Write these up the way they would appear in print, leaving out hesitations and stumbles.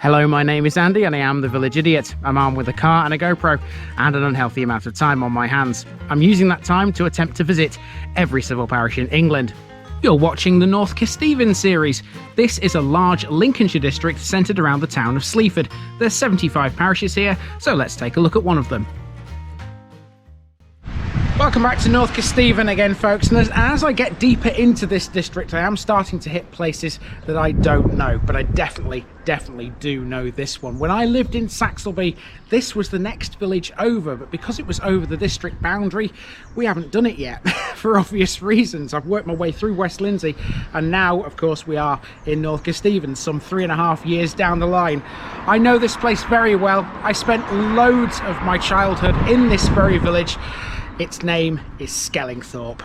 Hello, my name is Andy and I am the Village Idiot. I'm armed with a car and a GoPro and an unhealthy amount of time on my hands. I'm using that time to attempt to visit every civil parish in England. You're watching the North Kesteven series. This is a large Lincolnshire district centred around the town of Sleaford. There's 75 parishes here, so let's take a look at one of them. Welcome back to North Kesteven again, folks, and as I get deeper into this district, I am starting to hit places that I don't know, but I definitely do know this one. When I lived in Saxelby, this was the next village over, but because it was over the district boundary, we haven't done it yet, for obvious reasons. I've worked my way through West Lindsey, and now, of course, we are in North Kesteven, some 3.5 years down the line. I know this place very well. I spent loads of my childhood in this very village. Its name is Skellingthorpe.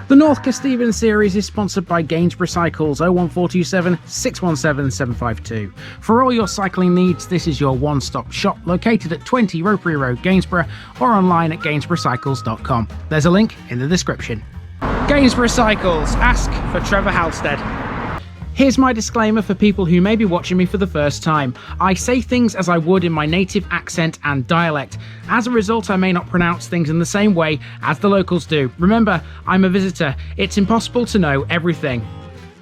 The North Kesteven series is sponsored by Gainsborough Cycles 01427 617 752. For all your cycling needs, this is your one-stop shop located at 20 Ropery Road, Gainsborough, or online at gainsboroughcycles.com. There's a link in the description. Gainsborough Cycles, ask for Trevor Halstead. Here's my disclaimer for people who may be watching me for the first time. I say things as I would in my native accent and dialect. As a result, I may not pronounce things in the same way as the locals do. Remember, I'm a visitor. It's impossible to know everything.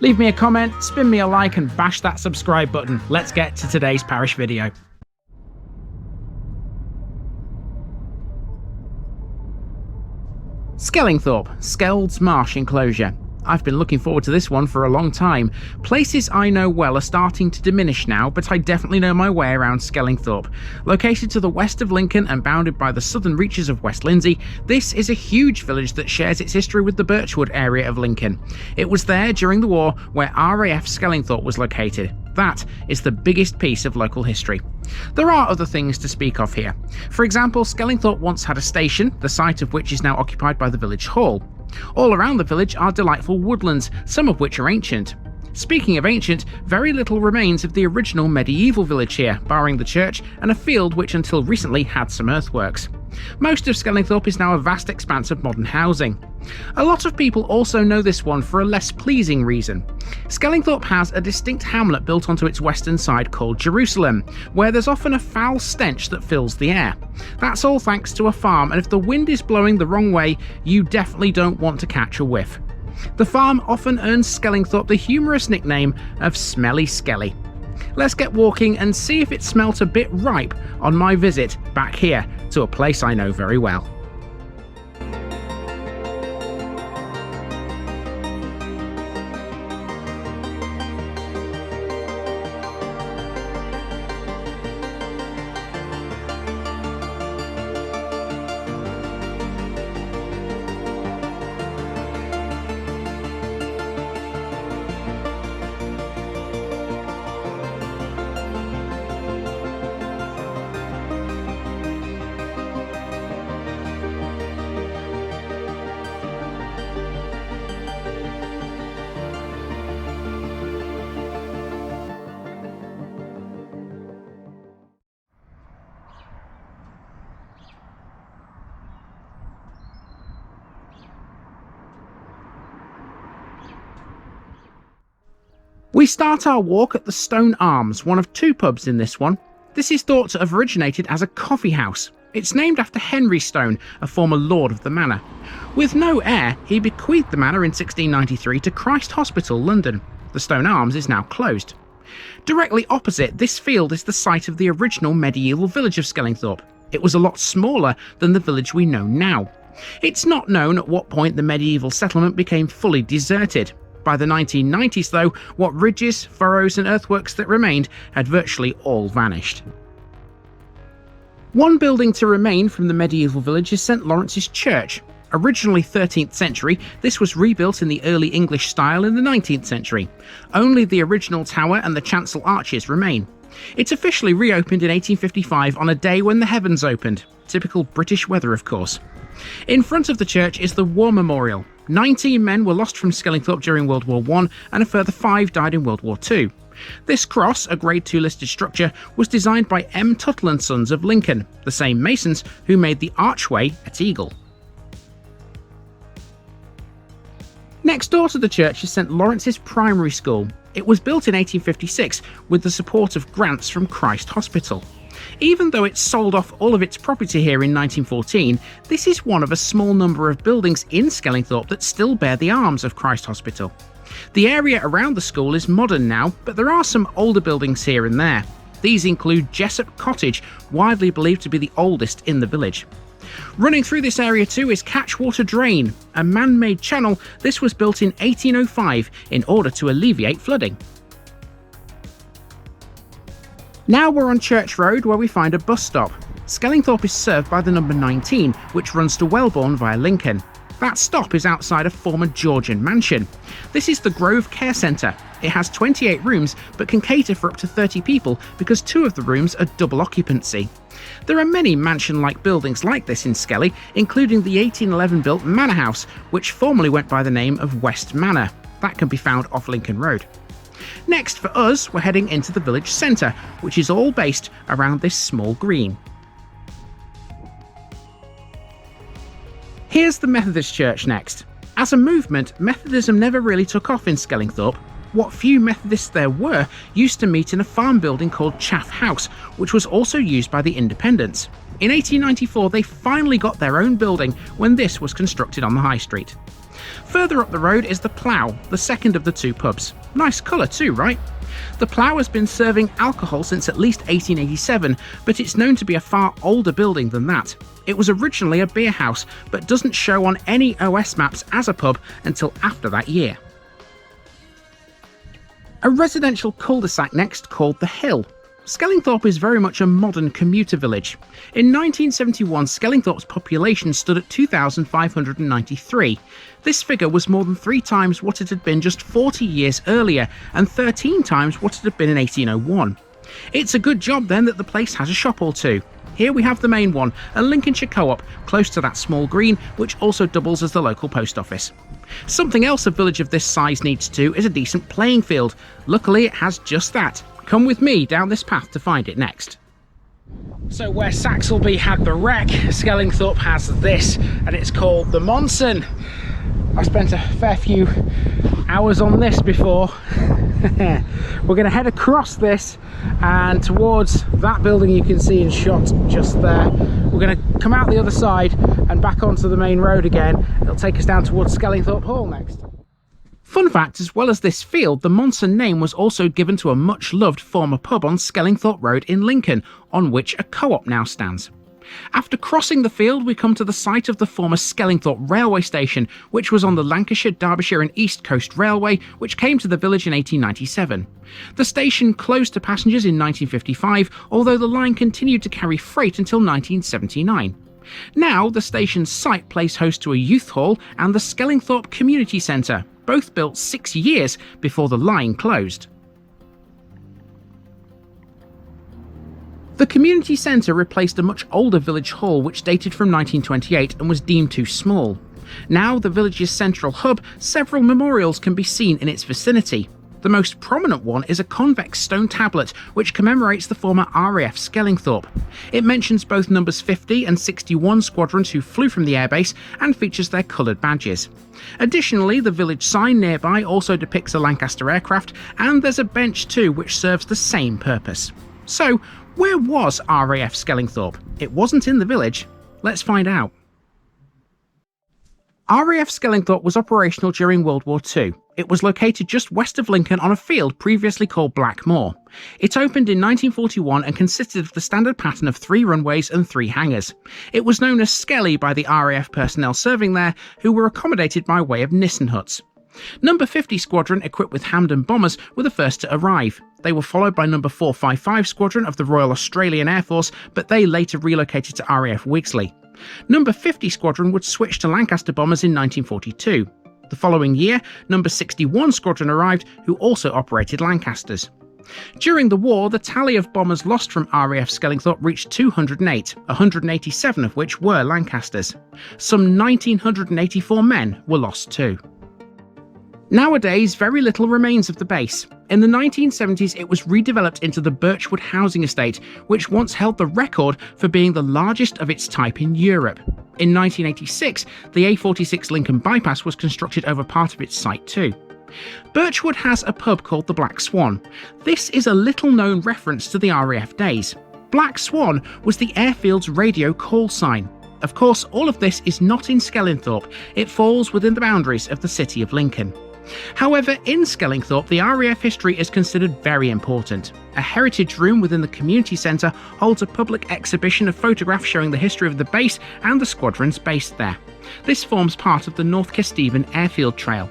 Leave me a comment, spin me a like, and bash that subscribe button. Let's get to today's parish video. Skellingthorpe, Skeld's Marsh Enclosure. I've been looking forward to this one for a long time. Places I know well are starting to diminish now, but I definitely know my way around Skellingthorpe. Located to the west of Lincoln and bounded by the southern reaches of West Lindsey, this is a huge village that shares its history with the Birchwood area of Lincoln. It was there during the war where RAF Skellingthorpe was located. That is the biggest piece of local history. There are other things to speak of here. For example, Skellingthorpe once had a station, the site of which is now occupied by the village hall. All around the village are delightful woodlands, some of which are ancient. Speaking of ancient, very little remains of the original medieval village here, barring the church and a field which until recently had some earthworks. Most of Skellingthorpe is now a vast expanse of modern housing. A lot of people also know this one for a less pleasing reason. Skellingthorpe has a distinct hamlet built onto its western side called Jerusalem, where there's often a foul stench that fills the air. That's all thanks to a farm, and if the wind is blowing the wrong way, you definitely don't want to catch a whiff. The farm often earns Skellingthorpe the humorous nickname of Smelly Skelly. Let's get walking and see if it smelt a bit ripe on my visit back here to a place I know very well. We start our walk at the Stone Arms, one of two pubs in this one. This is thought to have originated as a coffee house. It's named after Henry Stone, a former lord of the manor. With no heir, he bequeathed the manor in 1693 to Christ Hospital, London. The Stone Arms is now closed. Directly opposite this field is the site of the original medieval village of Skellingthorpe. It was a lot smaller than the village we know now. It's not known at what point the medieval settlement became fully deserted. By the 1990s though, what ridges, furrows and earthworks that remained had virtually all vanished. One building to remain from the medieval village is St Lawrence's Church. Originally 13th century, this was rebuilt in the early English style in the 19th century. Only the original tower and the chancel arches remain. It officially reopened in 1855 on a day when the heavens opened. Typical British weather, of course. In front of the church is the War Memorial. 19 men were lost from Skellingthorpe during World War I, and a further 5 died in World War II. This cross, a Grade II listed structure, was designed by M. Tuttle & Sons of Lincoln, the same masons who made the archway at Eagle. Next door to the church is St Lawrence's Primary School. It was built in 1856 with the support of grants from Christ Hospital. Even though it sold off all of its property here in 1914, this is one of a small number of buildings in Skellingthorpe that still bear the arms of Christ Hospital. The area around the school is modern now, but there are some older buildings here and there. These include Jessup Cottage, widely believed to be the oldest in the village. Running through this area too is Catchwater Drain, a man-made channel. This was built in 1805 in order to alleviate flooding. Now we're on Church Road, where we find a bus stop. Skellingthorpe is served by the number 19, which runs to Wellbourne via Lincoln. That stop is outside a former Georgian mansion. This is the Grove Care Centre. It has 28 rooms, but can cater for up to 30 people because 2 of the rooms are double occupancy. There are many mansion-like buildings like this in Skelly, including the 1811 built Manor House, which formerly went by the name of West Manor. That can be found off Lincoln Road. Next for us, we're heading into the village centre, which is all based around this small green. Here's the Methodist Church next. As a movement, Methodism never really took off in Skellingthorpe. What few Methodists there were used to meet in a farm building called Chaff House, which was also used by the Independents. In 1894 they finally got their own building when this was constructed on the High Street. Further up the road is the Plough, the second of the 2 pubs. Nice colour too, right? The Plough has been serving alcohol since at least 1887, but it's known to be a far older building than that. It was originally a beer house, but doesn't show on any OS maps as a pub until after that year. A residential cul-de-sac next called The Hill. Skellingthorpe is very much a modern commuter village. In 1971, Skellingthorpe's population stood at 2,593. This figure was more than 3 times what it had been just 40 years earlier, and 13 times what it had been in 1801. It's a good job then that the place has a shop or two. Here we have the main one, a Lincolnshire co-op, close to that small green, which also doubles as the local post office. Something else a village of this size needs too is a decent playing field. Luckily it has just that. Come with me down this path to find it next. So where Saxelby had the wreck, Skellingthorpe has this, and it's called the Monson. I spent a fair few hours on this before. We're going to head across this and towards that building you can see in shot just there. We're going to come out the other side and back onto the main road again. It'll take us down towards Skellingthorpe Hall next. Fun fact, as well as this field, the Monson name was also given to a much loved former pub on Skellingthorpe Road in Lincoln, on which a co-op now stands. After crossing the field, we come to the site of the former Skellingthorpe railway station, which was on the Lancashire, Derbyshire and East Coast Railway, which came to the village in 1897. The station closed to passengers in 1955, although the line continued to carry freight until 1979. Now, the station's site plays host to a youth hall and the Skellingthorpe Community Centre, both built 6 years before the line closed. The community centre replaced a much older village hall which dated from 1928 and was deemed too small. Now, the village's central hub, several memorials can be seen in its vicinity. The most prominent one is a convex stone tablet which commemorates the former RAF Skellingthorpe. It mentions both numbers 50 and 61 squadrons who flew from the airbase and features their coloured badges. Additionally, the village sign nearby also depicts a Lancaster aircraft, and there's a bench too which serves the same purpose. So, where was RAF Skellingthorpe? It wasn't in the village. Let's find out. RAF Skellingthorpe was operational during World War II. It was located just west of Lincoln on a field previously called Blackmoor. It opened in 1941 and consisted of the standard pattern of 3 runways and 3 hangars. It was known as Skelly by the RAF personnel serving there, who were accommodated by way of Nissen huts. Number 50 Squadron, equipped with Hampden bombers, were the first to arrive. They were followed by Number 455 Squadron of the Royal Australian Air Force, but they later relocated to RAF Wigsley. Number 50 Squadron would switch to Lancaster bombers in 1942. The following year, Number 61 Squadron arrived, who also operated Lancasters. During the war, the tally of bombers lost from RAF Skellingthorpe reached 208, 187 of which were Lancasters. Some 1,984 men were lost too. Nowadays, very little remains of the base. In the 1970s, it was redeveloped into the Birchwood housing estate, which once held the record for being the largest of its type in Europe. In 1986, the A46 Lincoln bypass was constructed over part of its site too. Birchwood has a pub called the Black Swan. This is a little-known reference to the RAF days. Black Swan was the airfield's radio call sign. Of course, all of this is not in Skellingthorpe. It falls within the boundaries of the city of Lincoln. However, in Skellingthorpe, the RAF history is considered very important. A heritage room within the community centre holds a public exhibition of photographs showing the history of the base and the squadrons based there. This forms part of the North Kesteven Airfield Trail.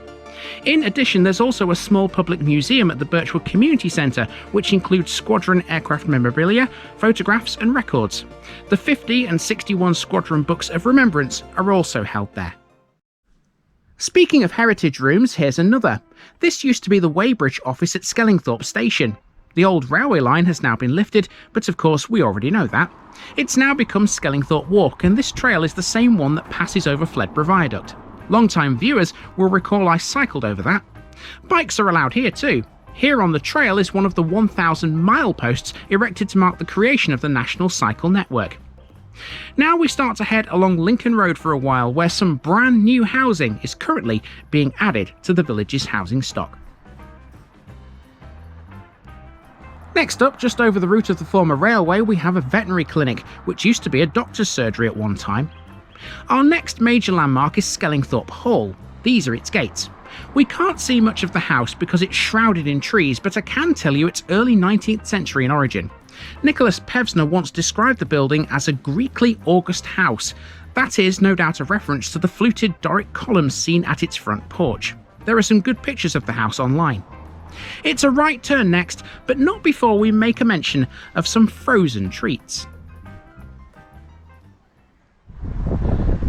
In addition, there's also a small public museum at the Birchwood Community Centre, which includes squadron aircraft memorabilia, photographs and records. The 50 and 61 squadron books of remembrance are also held there. Speaking of heritage rooms, here's another. This used to be the Weybridge office at Skellingthorpe Station. The old railway line has now been lifted, but of course we already know that. It's now become Skellingthorpe Walk, and this trail is the same one that passes over Fledborough Viaduct. Long-time viewers will recall I cycled over that. Bikes are allowed here too. Here on the trail is one of the 1,000 mileposts erected to mark the creation of the National Cycle Network. Now we start to head along Lincoln Road for a while, where some brand new housing is currently being added to the village's housing stock. Next up, just over the route of the former railway, we have a veterinary clinic, which used to be a doctor's surgery at one time. Our next major landmark is Skellingthorpe Hall. These are its gates. We can't see much of the house because it's shrouded in trees, but I can tell you it's early 19th century in origin. Nicholas Pevsner once described the building as a Greekly august house. That is no doubt a reference to the fluted Doric columns seen at its front porch. There are some good pictures of the house online. It's a right turn next, but not before we make a mention of some frozen treats.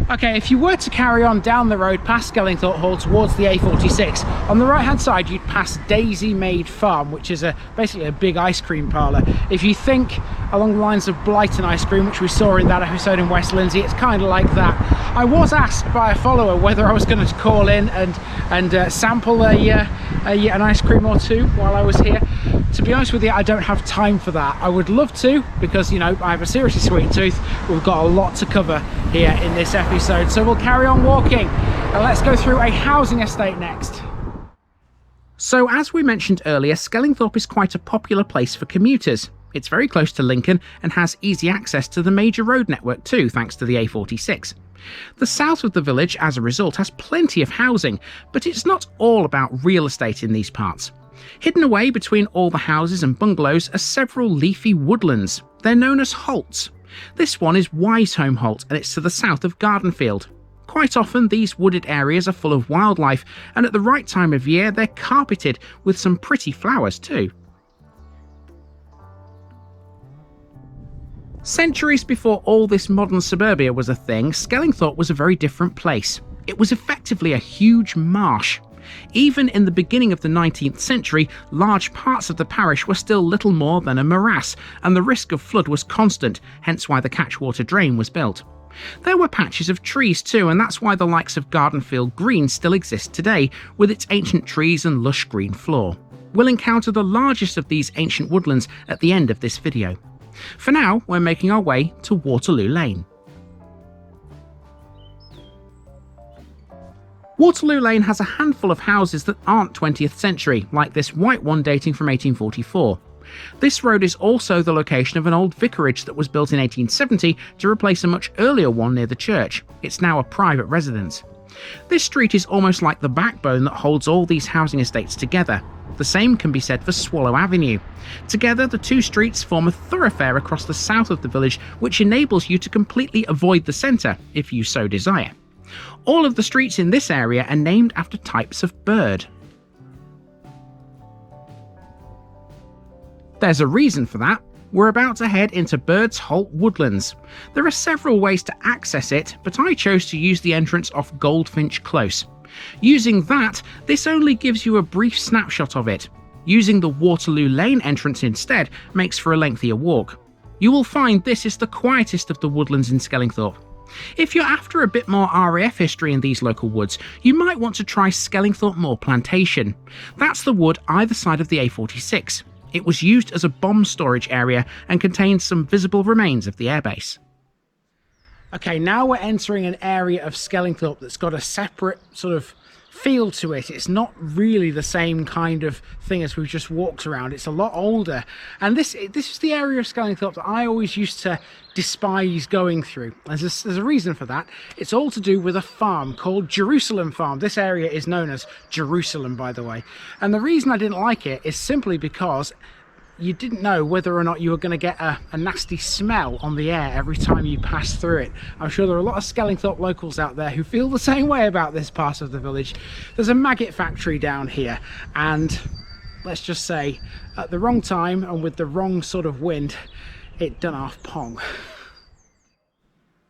Okay, if you were to carry on down the road past Skellingthorpe Hall towards the A46, on the right hand side you'd pass Daisy Maid Farm, which is basically a big ice cream parlour. If you think along the lines of Blighton ice cream, which we saw in that episode in West Lindsey, it's kind of like that. I was asked by a follower whether I was going to call in and sample an ice cream or two while I was here. To be honest with you, I don't have time for that. I would love to, because, you know, I have a seriously sweet tooth. We've got a lot to cover here in this episode, so we'll carry on walking and let's go through a housing estate next. So as we mentioned earlier, Skellingthorpe is quite a popular place for commuters. It's very close to Lincoln and has easy access to the major road network too, thanks to the A46. The south of the village, as a result, has plenty of housing, but it's not all about real estate in these parts. Hidden away between all the houses and bungalows are several leafy woodlands. They're known as holts. This one is Wiseholme Holt, and it's to the south of Gardenfield. Quite often these wooded areas are full of wildlife, and at the right time of year they're carpeted with some pretty flowers too. Centuries before all this modern suburbia was a thing, Skellingthorpe was a very different place. It was effectively a huge marsh. Even in the beginning of the 19th century, large parts of the parish were still little more than a morass, and the risk of flood was constant, hence why the catchwater drain was built. There were patches of trees too, and that's why the likes of Gardenfield Green still exist today, with its ancient trees and lush green floor. We'll encounter the largest of these ancient woodlands at the end of this video. For now, we're making our way to Waterloo Lane. Waterloo Lane has a handful of houses that aren't 20th century, like this white one dating from 1844. This road is also the location of an old vicarage that was built in 1870 to replace a much earlier one near the church. It's now a private residence. This street is almost like the backbone that holds all these housing estates together. The same can be said for Swallow Avenue. Together, the two streets form a thoroughfare across the south of the village, which enables you to completely avoid the centre, if you so desire. All of the streets in this area are named after types of bird. There's a reason for that. We're about to head into Bird's Holt Woodlands. There are several ways to access it, but I chose to use the entrance off Goldfinch Close. Using that, this only gives you a brief snapshot of it. Using the Waterloo Lane entrance instead makes for a lengthier walk. You will find this is the quietest of the woodlands in Skellingthorpe. If you're after a bit more RAF history in these local woods, you might want to try Skellingthorpe Moor Plantation. That's the wood either side of the A46. It was used as a bomb storage area and contains some visible remains of the airbase. Okay, now we're entering an area of Skellingthorpe that's got a separate sort of feel to it. It's not really the same kind of thing as we've just walked around. It's a lot older, and this is the area of Skellingthorpe that I always used to despise going through. There's a reason for that. It's all to do with a farm called Jerusalem Farm. This area is known as Jerusalem, by the way, and the reason I didn't like it is simply because you didn't know whether or not you were going to get a nasty smell on the air every time you pass through it. I'm sure there are a lot of Skellingthorpe locals out there who feel the same way about this part of the village. There's a maggot factory down here, and let's just say at the wrong time and with the wrong sort of wind, it done half pong.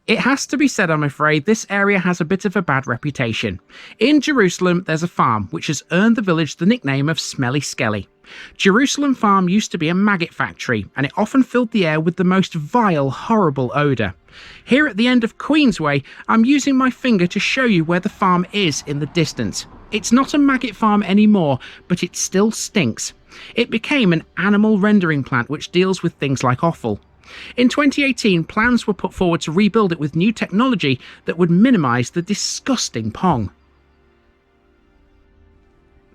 It has to be said, I'm afraid, this area has a bit of a bad reputation. In Jerusalem, there's a farm which has earned the village the nickname of Smelly Skelly. Jerusalem Farm used to be a maggot factory, and it often filled the air with the most vile, horrible odour. Here at the end of Queensway, I'm using my finger to show you where the farm is in the distance. It's not a maggot farm anymore, but it still stinks. It became an animal rendering plant which deals with things like offal. In 2018, plans were put forward to rebuild it with new technology that would minimise the disgusting pong.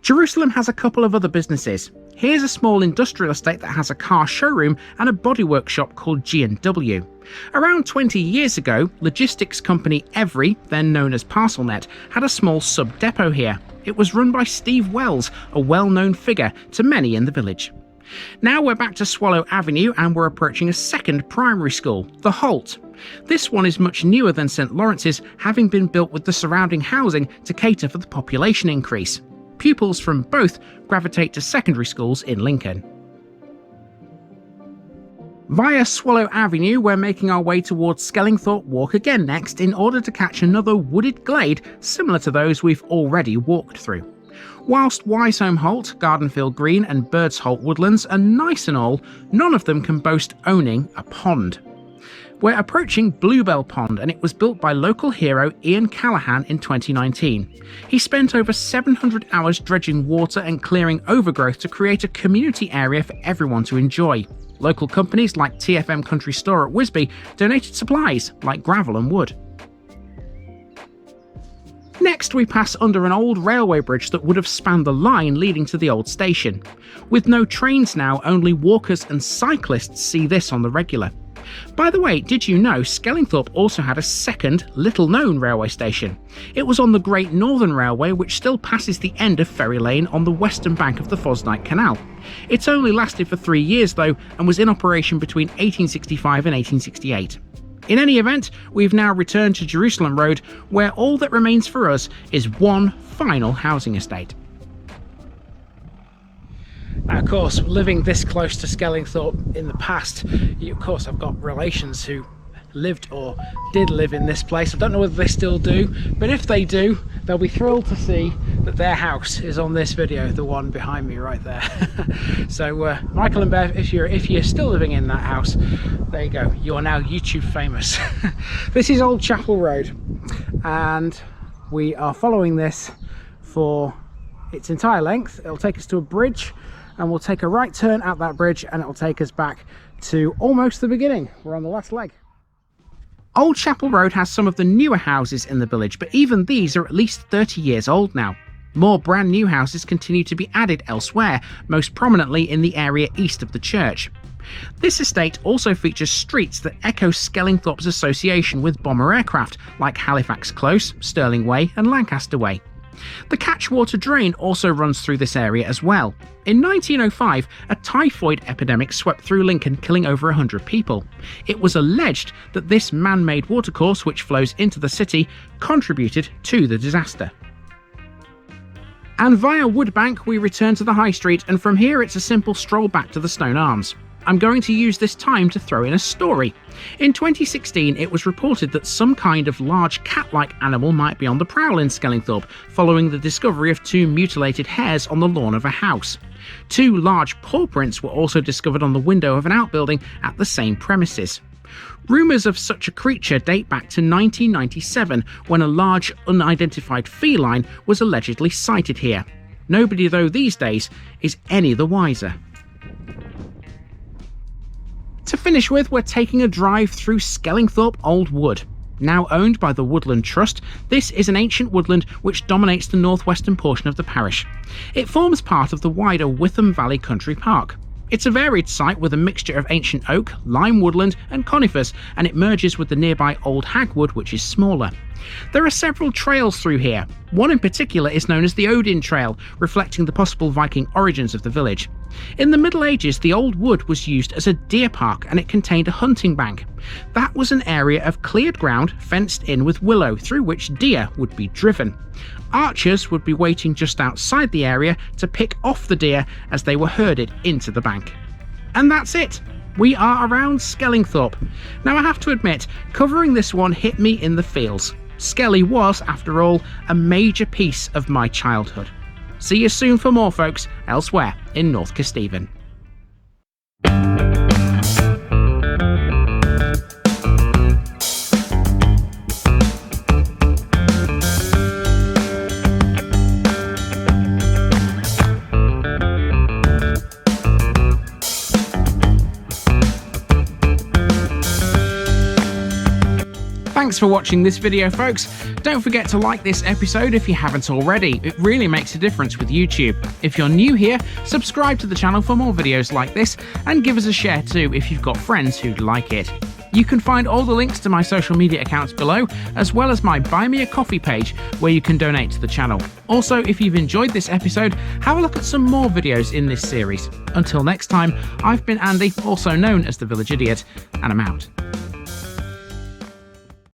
Jerusalem has a couple of other businesses. Here's a small industrial estate that has a car showroom and a bodywork shop called G&W. Around 20 years ago, logistics company Every, then known as Parcelnet, had a small sub-depot here. It was run by Steve Wells, a well-known figure to many in the village. Now we're back to Swallow Avenue and we're approaching a second primary school, the Holt. This one is much newer than St Lawrence's, having been built with the surrounding housing to cater for the population increase. Pupils from both gravitate to secondary schools in Lincoln. Via Swallow Avenue, we're making our way towards Skellingthorpe Walk again next in order to catch another wooded glade similar to those we've already walked through. Whilst Wiseholme Holt, Gardenfield Green and Birds Holt Woodlands are nice and all, none of them can boast owning a pond. We're approaching Bluebell Pond, and it was built by local hero Ian Callaghan in 2019. He spent over 700 hours dredging water and clearing overgrowth to create a community area for everyone to enjoy. Local companies like TFM Country Store at Wisby donated supplies like gravel and wood. Next, we pass under an old railway bridge that would have spanned the line leading to the old station. With no trains now, only walkers and cyclists see this on the regular. By the way, did you know Skellingthorpe also had a second, little-known railway station? It was on the Great Northern Railway, which still passes the end of Ferry Lane on the western bank of the Fosdyke Canal. It only lasted for 3 years though, and was in operation between 1865 and 1868. In any event, we've now returned to Jerusalem Road, where all that remains for us is one final housing estate. Now, of course, living this close to Skellingthorpe in the past, of course, I've got relations who lived or did live in this place. I don't know whether they still do, but if they do, they'll be thrilled to see that their house is on this video, the one behind me right there. So Michael and Bev, if you're still living in that house, there you go, you are now YouTube famous. This is Old Chapel Road, and we are following this for its entire length. It'll take us to a bridge, and we'll take a right turn at that bridge, and it'll take us back to almost the beginning. We're on the last leg. Old Chapel Road has some of the newer houses in the village, but even these are at least 30 years old now. More brand new houses continue to be added elsewhere, most prominently in the area east of the church. This estate also features streets that echo Skellingthorpe's association with bomber aircraft, like Halifax Close, Stirling Way and Lancaster Way. The Catchwater Drain also runs through this area as well. In 1905, a typhoid epidemic swept through Lincoln, killing over 100 people. It was alleged that this man-made watercourse, which flows into the city, contributed to the disaster. And via Woodbank, we return to the High Street, and from here it's a simple stroll back to the Stone Arms. I'm going to use this time to throw in a story. In 2016, it was reported that some kind of large cat-like animal might be on the prowl in Skellingthorpe, following the discovery of 2 mutilated hares on the lawn of a house. 2 large paw prints were also discovered on the window of an outbuilding at the same premises. Rumours of such a creature date back to 1997, when a large unidentified feline was allegedly sighted here. Nobody though these days is any the wiser. To finish with, we're taking a drive through Skellingthorpe Old Wood. Now owned by the Woodland Trust, this is an ancient woodland which dominates the northwestern portion of the parish. It forms part of the wider Witham Valley Country Park. It's a varied site with a mixture of ancient oak, lime woodland and conifers, and it merges with the nearby Old Hagwood, which is smaller. There are several trails through here. One in particular is known as the Odin Trail, reflecting the possible Viking origins of the village. In the Middle Ages, the old wood was used as a deer park and it contained a hunting bank. That was an area of cleared ground fenced in with willow through which deer would be driven. Archers would be waiting just outside the area to pick off the deer as they were herded into the bank. And that's it! We are around Skellingthorpe. Now I have to admit, covering this one hit me in the feels. Skelly was, after all, a major piece of my childhood. See you soon for more, folks, elsewhere in North Kesteven. Thanks for watching this video, folks. Don't forget to like this episode if you haven't already. It really makes a difference with YouTube. If you're new here, subscribe to the channel for more videos like this, and give us a share too if you've got friends who'd like it. You can find all the links to my social media accounts below, as well as my Buy Me a Coffee page where you can donate to the channel. Also, if you've enjoyed this episode, have a look at some more videos in this series. Until next time, I've been Andy, also known as the Village Idiot, and I'm out.